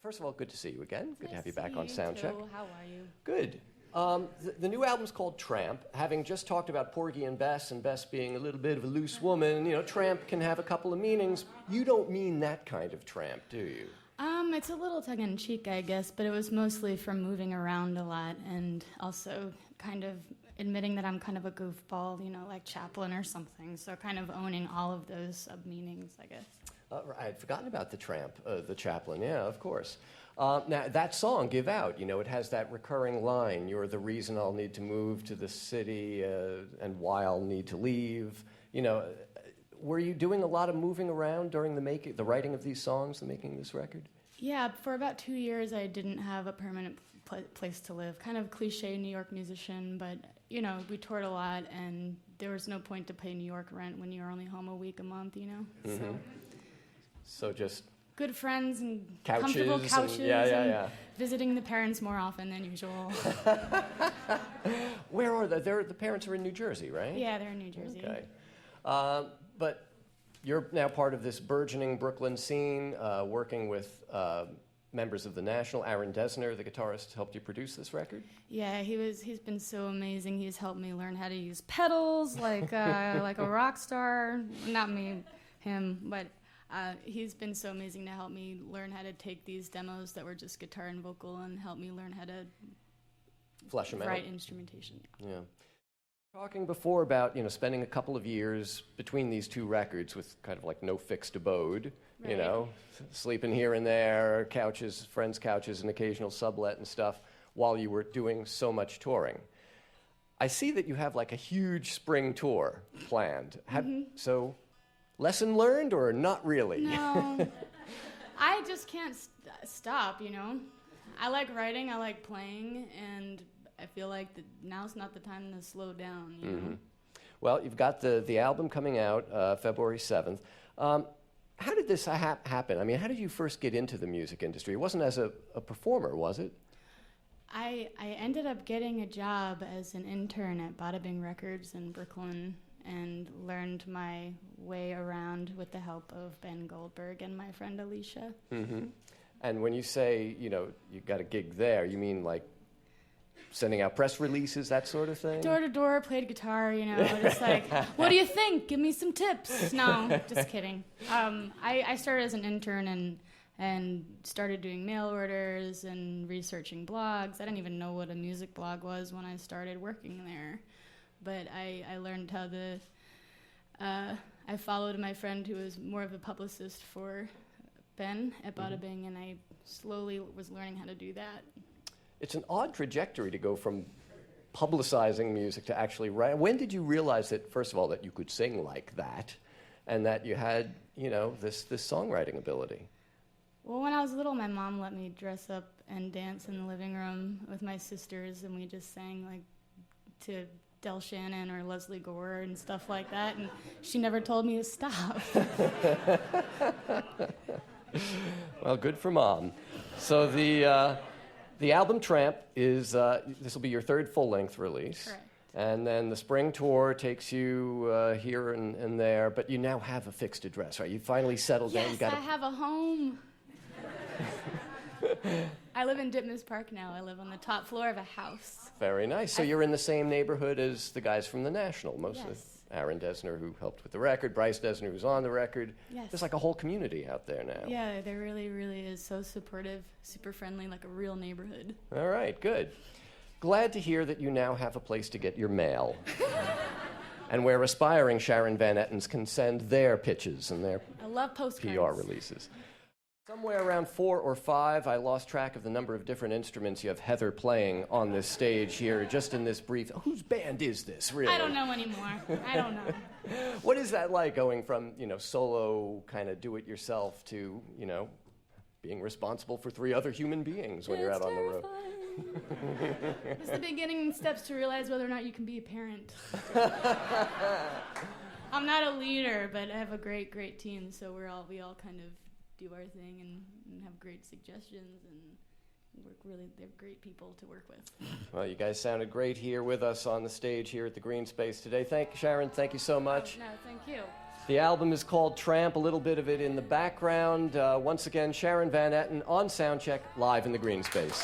First of all, good to see you again. Good to have you Nice back to on see Soundcheck. you too. How are you? Good. The new album's called Tramp. Having just talked about Porgy and Bess being a little bit of a loose woman, you know, tramp can have a couple of meanings. You don't mean that kind of tramp, do you? It's a little tongue-in-cheek, I guess, but it was mostly from moving around a lot and also kind of admitting that I'm kind of a goofball, you know, like Chaplin or something. So kind of owning all of those sub-meanings, I guess. I'd forgotten about the Chaplin, yeah, of course. Now, that song, Give Out, you know, it has that recurring line, you're the reason I'll need to move to the city and why I'll need to leave. You know, were you doing a lot of moving around during the writing of these songs, the making of this record? Yeah, for about 2 years I didn't have a permanent place to live. Kind of cliche New York musician, but, you know, we toured a lot and there was no point to pay New York rent when you're only home a week a month, you know? Mm-hmm. So just... good friends and couches comfortable couches and visiting the parents more often than usual. Where are they? The parents are in New Jersey, right? Yeah, they're in New Jersey. Okay. But you're now part of this burgeoning Brooklyn scene, working with members of the National. Aaron Dessner, the guitarist, helped you produce this record? Yeah, he's been so amazing. He's helped me learn how to use pedals like like a rock star. Not me, him, but he's been so amazing to help me learn how to take these demos that were just guitar and vocal and help me learn how to flesh them out. Write instrumentation. Yeah. Talking before about, you know, spending a couple of years between these two records with kind of like no fixed abode, right. You know, sleeping here and there, couches, friends' couches, and occasional sublet and stuff while you were doing so much touring. I see that you have like a huge spring tour planned. So, lesson learned or not really? No, I just can't stop, you know. I like writing, I like playing, and I feel like now's not the time to slow down, you know? Well, you've got the album coming out February 7th. How did this happen? I mean, how did you first get into the music industry? It wasn't as a performer, was it? I ended up getting a job as an intern at Bada Bing Records in Brooklyn and learned my way around with the help of Ben Goldberg and my friend Alicia. Mm-hmm. And when you say, you know, you got a gig there, you mean like sending out press releases, that sort of thing? Door to door, played guitar, you know, just like, what do you think? Give me some tips. No, just kidding. I started as an intern and started doing mail orders and researching blogs. I didn't even know what a music blog was when I started working there. But I learned how I followed my friend who was more of a publicist for Ben at Bada Bing, and I slowly was learning how to do that. It's an odd trajectory to go from publicizing music to actually writing. When did you realize that, first of all, that you could sing like that, and that you had, you know, this songwriting ability? Well, when I was little, my mom let me dress up and dance in the living room with my sisters, and we just sang like to Del Shannon or Leslie Gore and stuff like that, and she never told me to stop. Well, good for Mom. So the album Tramp is, this will be your third full-length release. Correct. And then the spring tour takes you here and there, but you now have a fixed address, right? You finally settled down. Yes, I have a home. I live in Ditmas Park now. I live on the top floor of a house. Very nice. So you're in the same neighborhood as the guys from the National, mostly. Yes. Aaron Dessner, who helped with the record, Bryce Dessner, who's on the record. Yes. There's like a whole community out there now. Yeah, there really, really is. So supportive, super friendly, like a real neighborhood. All right, good. Glad to hear that you now have a place to get your mail. And where aspiring Sharon Van Ettens can send their pitches and their I love postcards. PR releases. Somewhere around 4 or 5, I lost track of the number of different instruments you have Heather playing on this stage here, just in this brief. Whose band is this, really? I don't know anymore. I don't know. What is that like, going from, you know, solo kind of do-it-yourself to, you know, being responsible for 3 other human beings when you're out on the road? It's the beginning steps to realize whether or not you can be a parent. I'm not a leader, but I have a great, great team, so we all kind of do our thing and have great suggestions, and they're great people to work with. Well, you guys sounded great here with us on the stage here at the Greene Space today. Thank you, Sharon. Thank you so much. No, thank you. The album is called Tramp, a little bit of it in the background. Once again, Sharon Van Etten on Soundcheck, live in the Greene Space.